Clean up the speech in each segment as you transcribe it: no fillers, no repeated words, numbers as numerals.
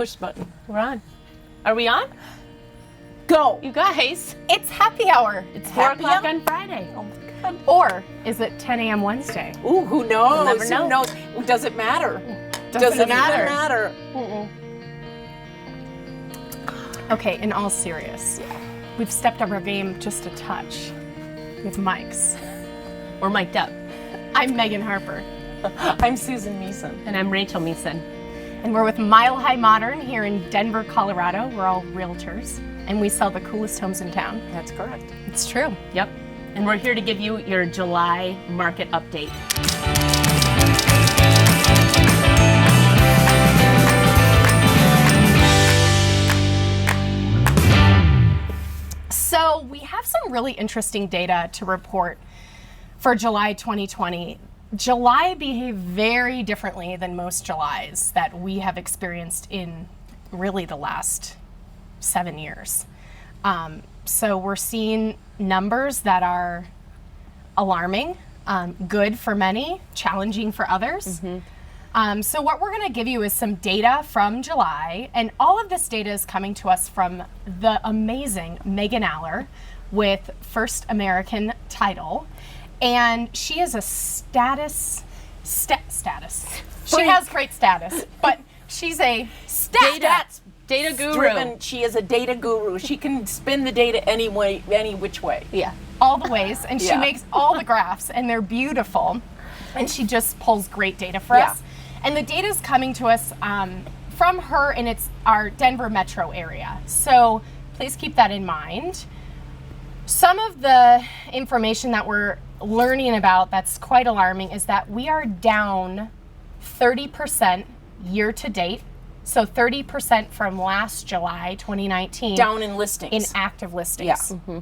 push button. We're on. Are we on? Go. You guys. It's happy hour. It's 4 Happy o'clock hour? on Friday. Oh my God. Or is it 10 a.m. Wednesday? Ooh, who knows? You'll never know. Who knows? Does it matter? Doesn't even matter. matter? Okay, in all serious, we've stepped up our game just a touch with mics. We're mic'd up. I'm Megan Harper, I'm Susan Miesen. And I'm Rachel Miesen. and we're with Mile High Modern here in Denver, Colorado. We're all realtors, and we sell the coolest homes in town. That's correct. It's true. Yep. And we're here to give you your July market update. So we have some really interesting data to report for July 2020. July behaved very differently than most Julys that we have experienced in really the last 7 years. So we're seeing numbers that are alarming, good for many, challenging for others. So what we're going to give you is some data from July, and all of this data is coming to us from the amazing Megan Aller with First American Title, and she is a status. She has great status, but she's a Data guru. Driven. She is a data guru. She can spin the data any way, any which way. Yeah. all the ways, and she Yeah. makes all the graphs, and they're beautiful, and she just pulls great data for Yeah. us. And the data is coming to us from her, and it's our Denver metro area. So please keep that in mind. Some of the information that we're learning about that's quite alarming is that we are down 30% year to date. So 30% from last July 2019. Down in listings. In active listings. Yeah.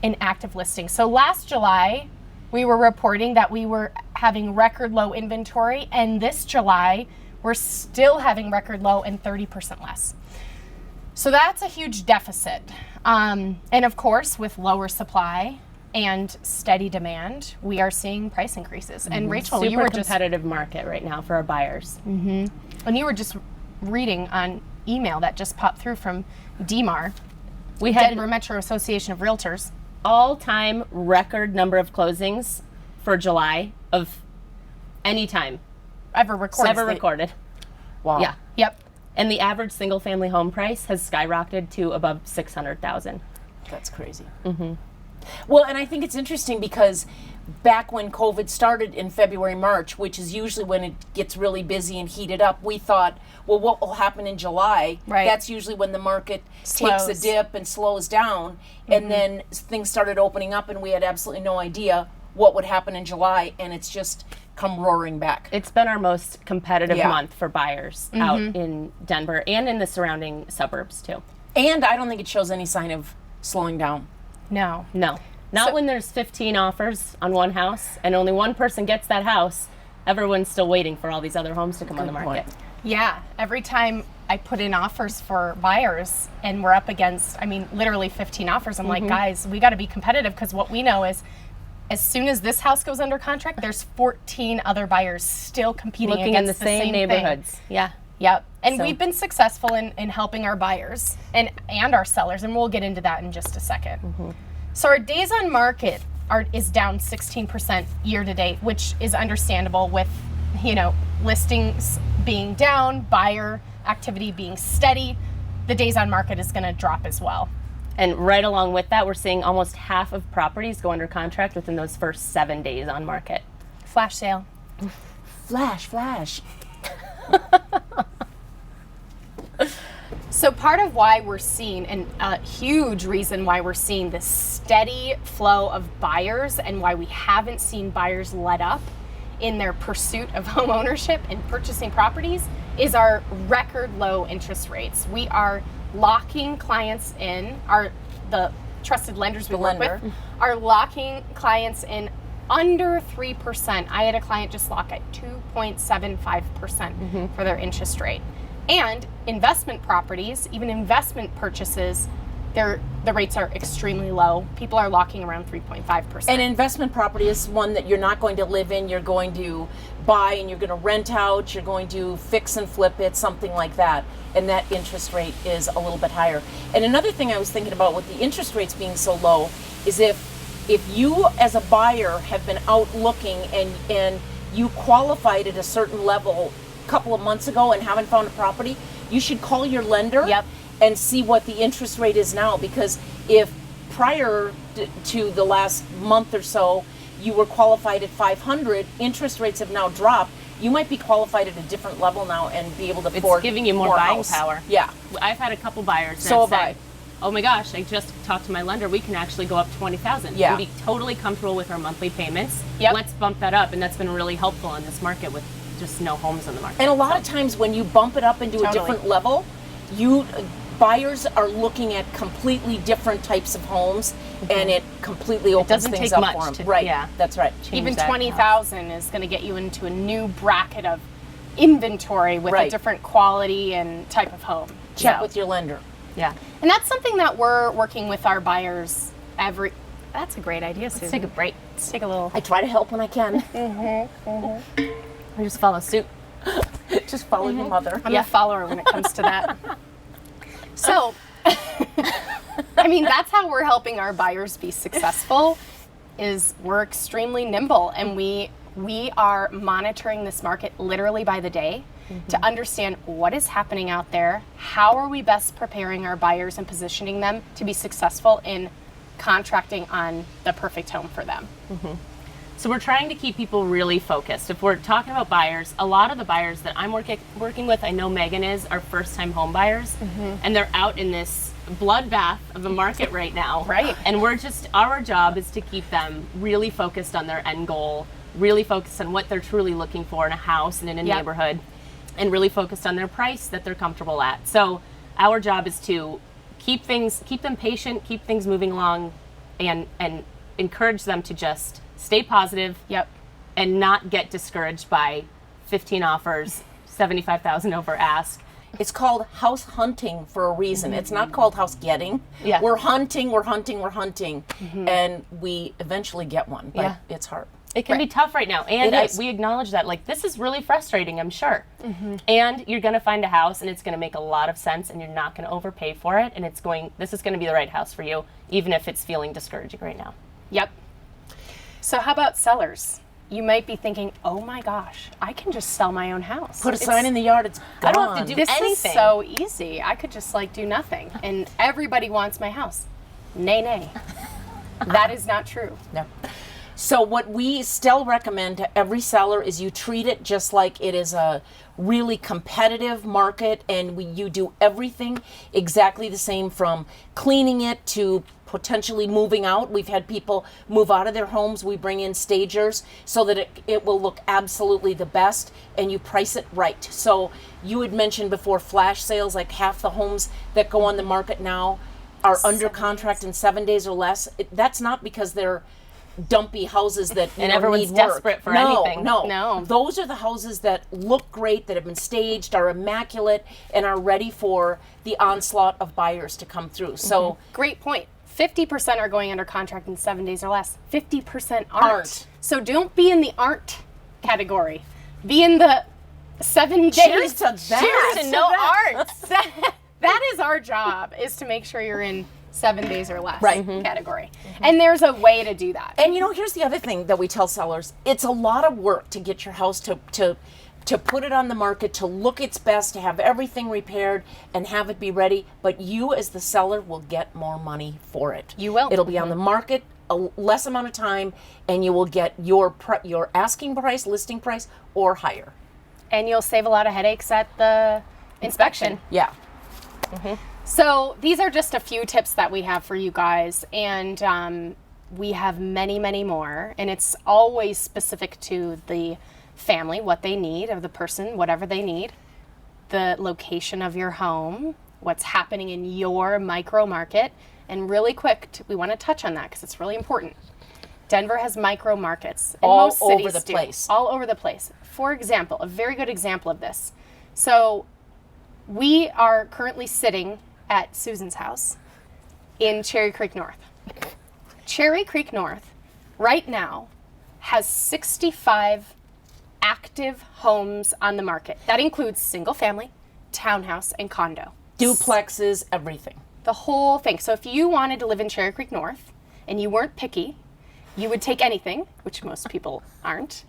In active listings. So last July, we were reporting that we were having record low inventory, and this July, we're still having record low and 30% less. So that's a huge deficit. And of course, with lower supply and steady demand, we are seeing price increases. And Rachel, Super you were just competitive market right now for our buyers. and you were just reading on email that just popped through from DMAR, We had Denver Metro Association of Realtors. all-time record number of closings for July of any time Ever recorded. ever recorded. Wow. Yeah. Yep. And the average single-family home price has skyrocketed to above $600,000. That's crazy. Well, and I think it's interesting because back when COVID started in February, March, which is usually when it gets really busy and heated up, we thought, well, what will happen in July? Right. That's usually when the market takes a Slows. dip and slows down. And then things started opening up, and we had absolutely no idea what would happen in July, and it's just come roaring back. It's been our most competitive Yeah. month for buyers out in Denver and in the surrounding suburbs too. And I don't think it shows any sign of slowing down. No. No, not So- when there's 15 offers on one house and only one person gets that house. Everyone's still waiting for all these other homes to come on the Good market. point. Yeah. Every time I put in offers for buyers and we're up against, literally 15 offers, I'm like, guys, we got to be competitive, because what we know is as soon as this house goes under contract, there's 14 other buyers still competing Looking in against the same thing. neighborhoods. Yeah. Yep. And So- we've been successful in helping our buyers and our sellers, and we'll get into that in just a second. So our days on market is down 16% year to date, which is understandable with, listings being down, buyer activity being steady. The days on market is going to drop as well. And right along with that, we're seeing almost half of properties go under contract within those first 7 days on market. Flash sale. Flash. So part of why we're seeing, and a huge reason why we're seeing this steady flow of buyers, and why we haven't seen buyers let up in their pursuit of home ownership and purchasing properties, is our record low interest rates. We are locking clients in, the trusted lenders we work with are locking clients in under 3%. I had a client just lock at 2.75% for their interest rate. And investment properties, even investment purchases, the rates are extremely low. People are locking around 3.5%. And investment property is one that you're not going to live in. You're going to buy and you're going to rent out. You're going to fix and flip it, something like that. And that interest rate is a little bit higher. And another thing I was thinking about with the interest rates being so low is if you as a buyer have been out looking and you qualified at a certain level a couple of months ago and haven't found a property, you should call your lender. Yep. And see what the interest rate is now, because if prior to the last month or so you were qualified at 500, interest rates have now dropped. You might be qualified at a different level now and be able to afford. It's giving you more buying house. power. Yeah. I've had a couple buyers that So have I. said, oh my gosh, I just talked to my lender, we can actually go up 20,000. Yeah. We'll be totally comfortable with our monthly payments. Yep. Let's bump that up, and that's been really helpful in this market with just no homes on the market. And a lot of times when you bump it up into a Totally. different level, buyers are looking at completely different types of homes, and it completely opens doesn't things take up much for them. to- Right. yeah. That's right. Even that 20,000 is going to get you into a new bracket of inventory with a Right. different quality and type of home. Check So- with your lender. Yeah. And that's something that we're working with our buyers That's a great idea, Susan. Let's take a break. Let's take a little. I try to help when I can. We just follow suit. Just follow your mother. I'm a follower when it comes to that. So, I mean, that's how we're helping our buyers be successful. Is we're extremely nimble, and we are monitoring this market literally by the day to understand what is happening out there. How are we best preparing our buyers and positioning them to be successful in contracting on the perfect home for them? So we're trying to keep people really focused. If we're talking about buyers, a lot of the buyers that I'm working with, I know Megan are first-time home buyers, and they're out in this bloodbath of a market right now. Right. And our job is to keep them really focused on their end goal, really focused on what they're truly looking for in a house and in a Yep. neighborhood, and really focused on their price that they're comfortable at. So our job is to keep them patient, keep things moving along, and encourage them to just stay positive. Yep. And not get discouraged by 15 offers, 75,000 over ask. It's called house hunting for a reason. It's not called house getting. Yeah. We're hunting, and we eventually get one, but Yeah. it's hard. It can be tough right now, and It is. we acknowledge that. Like, this is really frustrating, I'm sure. And you're going to find a house, and it's going to make a lot of sense, and you're not going to overpay for it, and this is going to be the right house for you, even if it's feeling discouraging right now. Yep. So how about sellers? You might be thinking, oh my gosh, I can just sell my own house. Put a sign in the yard, it's gone. I don't have to do This anything. is so easy. I could just do nothing. And everybody wants my house. Nay, nay. That is not true. No. So what we still recommend to every seller is you treat it just like it is a really competitive market, and you do everything exactly the same, from cleaning it to potentially moving out. We've had people move out of their homes. We bring in stagers so that it will look absolutely the best, and you price it right. So you had mentioned before flash sales, like half the homes that go on the market now are under contract in 7 days or less. That's not because they're dumpy houses that And everyone's need work. desperate for No, anything. No. Those are the houses that look great, that have been staged, are immaculate, and are ready for the onslaught of buyers to come through. So Great point. 50% are going under contract in 7 days or less. 50% aren't. So don't be in the aren't category. Be in the 7 days. cheers to that. Cheers to no aren't. That is our job, is to make sure you're in 7 days or less Right. category. And there's a way to do that. And here's the other thing that we tell sellers. It's a lot of work to get your house to put it on the market, to look its best, to have everything repaired and have it be ready. But you as the seller will get more money for it. You will. It'll be on the market a less amount of time, and you will get your asking price, listing price, or higher. And you'll save a lot of headaches at the inspection. Yeah. So these are just a few tips that we have for you guys, and we have many, many more, and it's always specific to the family, what they need, or the person, whatever they need, the location of your home, what's happening in your micro market, and really quick, we want to touch on that because it's really important. Denver has micro markets, and All most cities over the do. place. All over the place. For example, a very good example of this. So we are currently sitting at Susan's house, in Cherry Creek North. Cherry Creek North right now has 65 active homes on the market. That includes single family, townhouse, and condo. Duplexes, everything. The whole thing. So if you wanted to live in Cherry Creek North and you weren't picky, you would take anything, which most people aren't.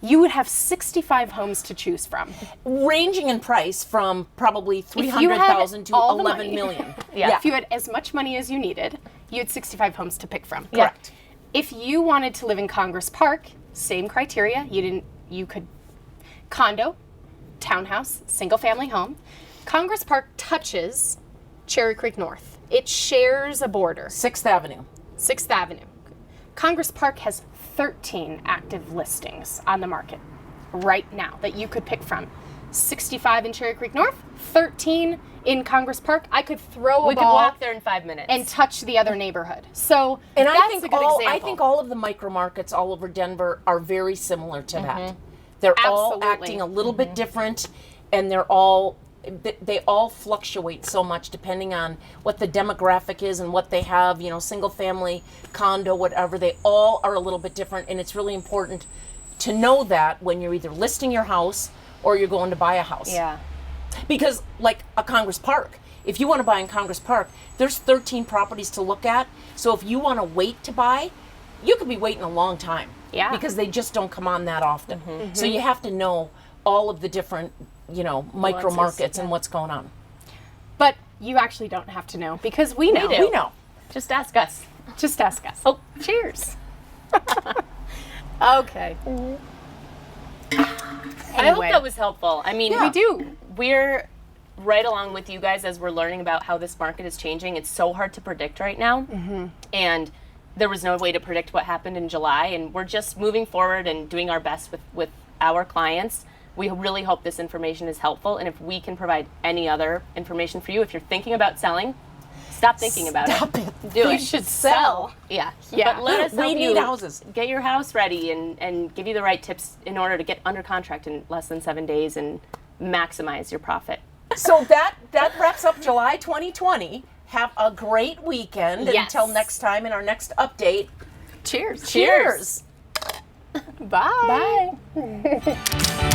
You would have 65 homes to choose from. Ranging in price from probably If you had $300,000 to all the $11 money. million. If you had as much money as you needed, you had 65 homes to pick from. Correct. If you wanted to live in Congress Park, same criteria. You could condo, townhouse, single family home. Congress Park touches Cherry Creek North. It shares a border. 6th Avenue. 6th Avenue. Congress Park has 13 active listings on the market right now that you could pick from. 65 in Cherry Creek North, 13 in Congress Park. I could throw a We could ball walk there in 5 minutes. and touch the other neighborhood. So And that's I think a good example. I think all of the micro markets all over Denver are very similar to that. They're all Absolutely. acting a little bit different, and they all fluctuate so much depending on what the demographic is and what they have, single family, condo, whatever. They all are a little bit different, and it's really important to know that when you're either listing your house or you're going to buy a house. Yeah. Because like a Congress Park, if you want to buy in Congress Park, there's 13 properties to look at. So if you want to wait to buy, you could be waiting a long time. Yeah. Because they just don't come on that often. So you have to know all of the different, micro markets and what's going on. But you actually don't have to know because we know. do. We know. Just ask us. Just ask us. Oh, cheers. Okay. I hope that was helpful. I mean, We do. We're right along with you guys as we're learning about how this market is changing. It's so hard to predict right now. And there was no way to predict what happened in July. And we're just moving forward and doing our best with our clients. We really hope this information is helpful. And if we can provide any other information for you, if you're thinking about selling, stop thinking about it. Do You it. should sell. Yeah. Yeah. But let us We help need you houses. get your house ready and give you the right tips in order to get under contract in less than 7 days and maximize your profit. So that wraps up July 2020. Have a great weekend. Yes. Until next time in our next update. Cheers. Cheers. Bye. Bye.